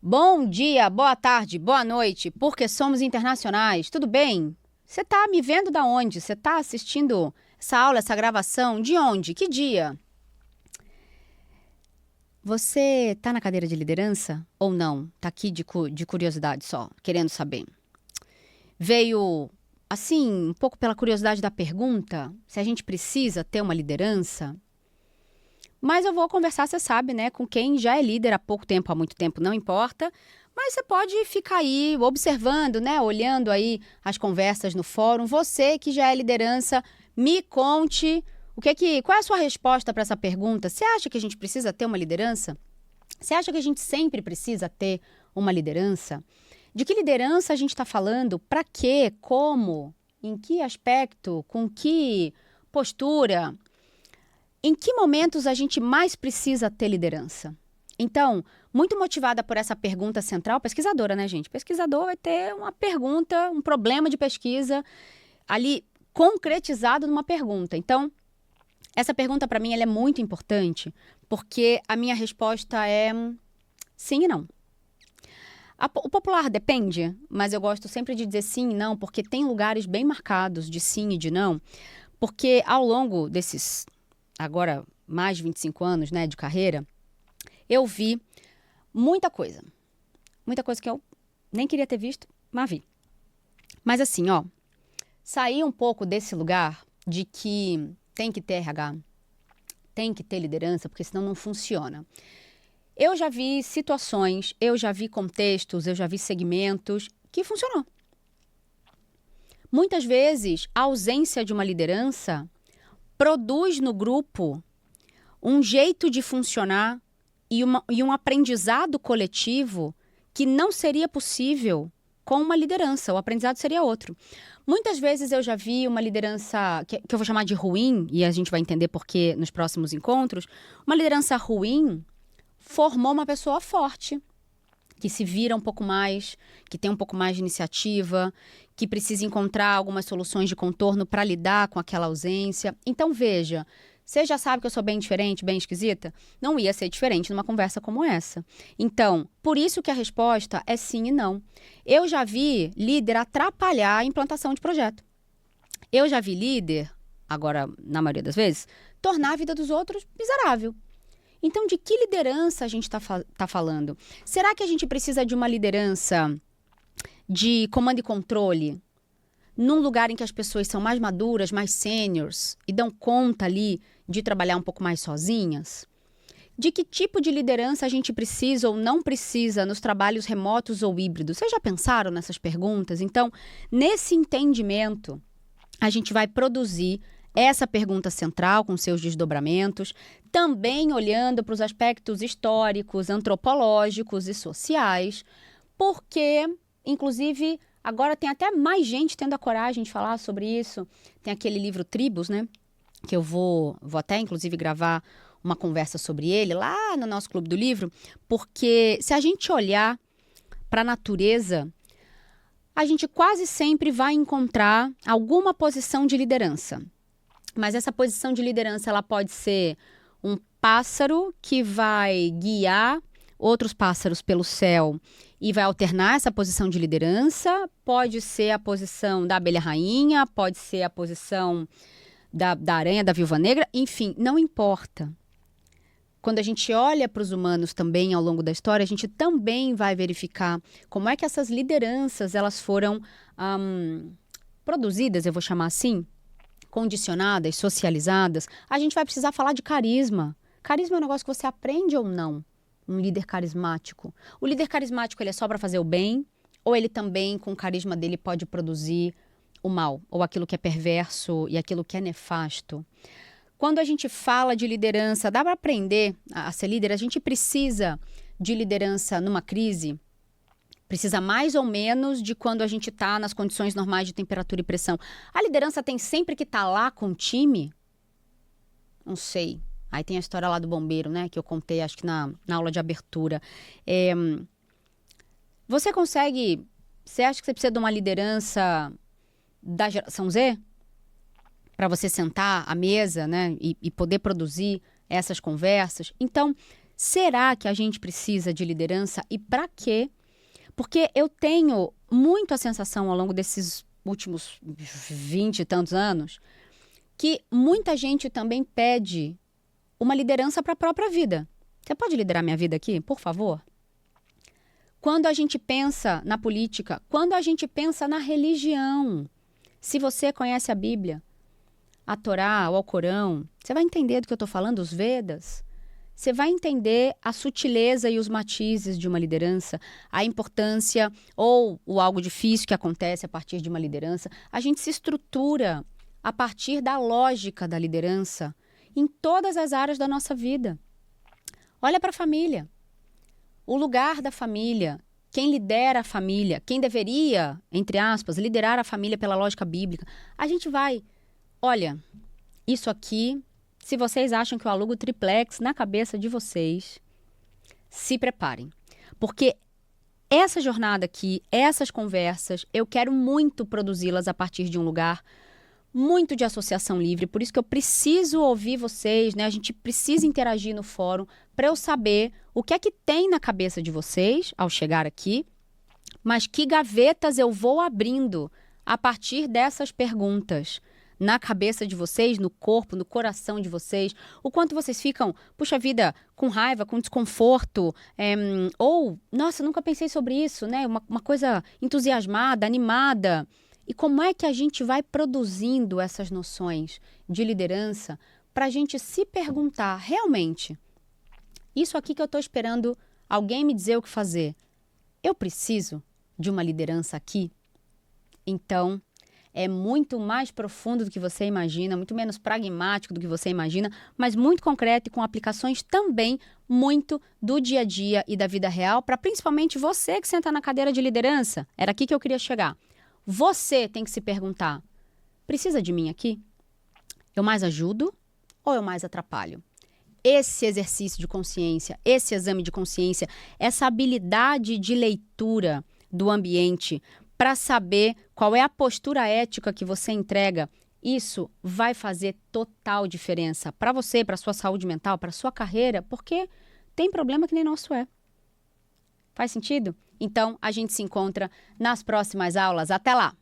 Bom dia, boa tarde, boa noite, porque somos internacionais, tudo bem? Você tá me vendo da onde? Você tá assistindo essa aula, essa gravação? De onde? Que dia? Você tá na cadeira de liderança ou não? Tá aqui de curiosidade só, querendo saber. Veio, assim, um pouco pela curiosidade da pergunta, se a gente precisa ter uma liderança? Mas eu vou conversar, você sabe, né, com quem já é líder há pouco tempo, há muito tempo, não importa. Mas você pode ficar aí observando, né, olhando aí as conversas no fórum. Você que já é liderança, me conte qual é a sua resposta para essa pergunta? Você acha que a gente precisa ter uma liderança? Você acha que a gente sempre precisa ter uma liderança? De que liderança a gente está falando? Para quê? Como? Em que aspecto? Com que postura? Em que momentos a gente mais precisa ter liderança? Então, muito motivada por essa pergunta central, pesquisadora, né, gente? Pesquisador vai ter uma pergunta, um problema de pesquisa ali concretizado numa pergunta. Então, essa pergunta para mim ela é muito importante, porque a minha resposta é sim e não. O popular depende, mas eu gosto sempre de dizer sim e não, porque tem lugares bem marcados de sim e de não, porque ao longo desses agora mais de 25 anos, né, de carreira, eu vi muita coisa que eu nem queria ter visto, mas vi. Mas assim, ó, sair um pouco desse lugar de que tem que ter RH, tem que ter liderança, porque senão não funciona. Eu já vi situações, eu já vi contextos, eu já vi segmentos que funcionou. Muitas vezes, a ausência de uma liderança produz no grupo um jeito de funcionar e um aprendizado coletivo que não seria possível com uma liderança. O aprendizado seria outro. Muitas vezes eu já vi uma liderança que eu vou chamar de ruim, e a gente vai entender por que nos próximos encontros. Uma liderança ruim formou uma pessoa forte, que se vira um pouco mais, que tem um pouco mais de iniciativa, que precisa encontrar algumas soluções de contorno para lidar com aquela ausência. Então, veja, você já sabe que eu sou bem diferente, bem esquisita? Não ia ser diferente numa conversa como essa. Então, por isso que a resposta é sim e não. Eu já vi líder atrapalhar a implantação de projeto. Eu já vi líder, agora, na maioria das vezes, tornar a vida dos outros miserável. Então, de que liderança a gente está falando? Será que a gente precisa de uma liderança de comando e controle, num lugar em que as pessoas são mais maduras, mais seniors e dão conta ali de trabalhar um pouco mais sozinhas? De que tipo de liderança a gente precisa ou não precisa nos trabalhos remotos ou híbridos? Vocês já pensaram nessas perguntas? Então, nesse entendimento, a gente vai produzir essa pergunta central com seus desdobramentos, também olhando para os aspectos históricos, antropológicos e sociais, porque, inclusive, agora tem até mais gente tendo a coragem de falar sobre isso. Tem aquele livro Tribos, né? Que eu vou até, inclusive, gravar uma conversa sobre ele lá no nosso Clube do Livro, porque se a gente olhar para a natureza, a gente quase sempre vai encontrar alguma posição de liderança. Mas essa posição de liderança ela pode ser um pássaro que vai guiar outros pássaros pelo céu e vai alternar essa posição de liderança. Pode ser a posição da abelha rainha, pode ser a posição da aranha, da viúva negra, enfim, não importa. Quando a gente olha para os humanos também ao longo da história, a gente também vai verificar como é que essas lideranças elas foram produzidas, eu vou chamar assim, condicionadas, socializadas. A gente vai precisar falar de carisma. Carisma é um negócio que você aprende ou não. Um líder carismático. O líder carismático ele é só para fazer o bem ou ele também, com o carisma dele, pode produzir o mal ou aquilo que é perverso e aquilo que é nefasto? Quando a gente fala de liderança, dá para aprender a ser líder? A gente precisa de liderança numa crise? Precisa mais ou menos de quando a gente está nas condições normais de temperatura e pressão. A liderança tem sempre que estar lá com o time? Não sei. Aí tem a história lá do bombeiro, né? Que eu contei, acho que na aula de abertura. Você consegue... Você acha que você precisa de uma liderança da geração Z? Para você sentar à mesa, né? E poder produzir essas conversas? Então, Será que a gente precisa de liderança e para quê? Porque eu tenho muito a sensação ao longo desses últimos 20 e tantos anos que muita gente também pede uma liderança para a própria vida. Você pode liderar minha vida aqui, por favor? Quando a gente pensa na política, quando a gente pensa na religião, se você conhece a Bíblia, a Torá, o Alcorão, você vai entender do que eu estou falando, os Vedas. Você vai entender a sutileza e os matizes de uma liderança, a importância ou o algo difícil que acontece a partir de uma liderança. A gente se estrutura a partir da lógica da liderança em todas as áreas da nossa vida. Olha para a família. O lugar da família, quem lidera a família, quem deveria, entre aspas, liderar a família pela lógica bíblica. A gente vai, olha, isso aqui, se vocês acham que eu alugo triplex na cabeça de vocês, se preparem. Porque essa jornada aqui, essas conversas, eu quero muito produzi-las a partir de um lugar muito de associação livre, por isso que eu preciso ouvir vocês, né? A gente precisa interagir no fórum para eu saber o que é que tem na cabeça de vocês ao chegar aqui, mas que gavetas eu vou abrindo a partir dessas perguntas na cabeça de vocês, no corpo, no coração de vocês, o quanto vocês ficam, puxa vida, com raiva, com desconforto, ou, nossa, nunca pensei sobre isso, né? Uma coisa entusiasmada, animada. E como é que a gente vai produzindo essas noções de liderança para a gente se perguntar, realmente, isso aqui que eu estou esperando alguém me dizer o que fazer, eu preciso de uma liderança aqui? Então, é muito mais profundo do que você imagina, muito menos pragmático do que você imagina, mas muito concreto e com aplicações também muito do dia a dia e da vida real, para principalmente você que senta na cadeira de liderança. Era aqui que eu queria chegar. Você tem que se perguntar, precisa de mim aqui? Eu mais ajudo ou eu mais atrapalho? Esse exercício de consciência, esse exame de consciência, essa habilidade de leitura do ambiente para saber qual é a postura ética que você entrega, isso vai fazer total diferença para você, para sua saúde mental, para sua carreira, porque tem problema que nem nosso é. Faz sentido? Então, a gente se encontra nas próximas aulas. Até lá!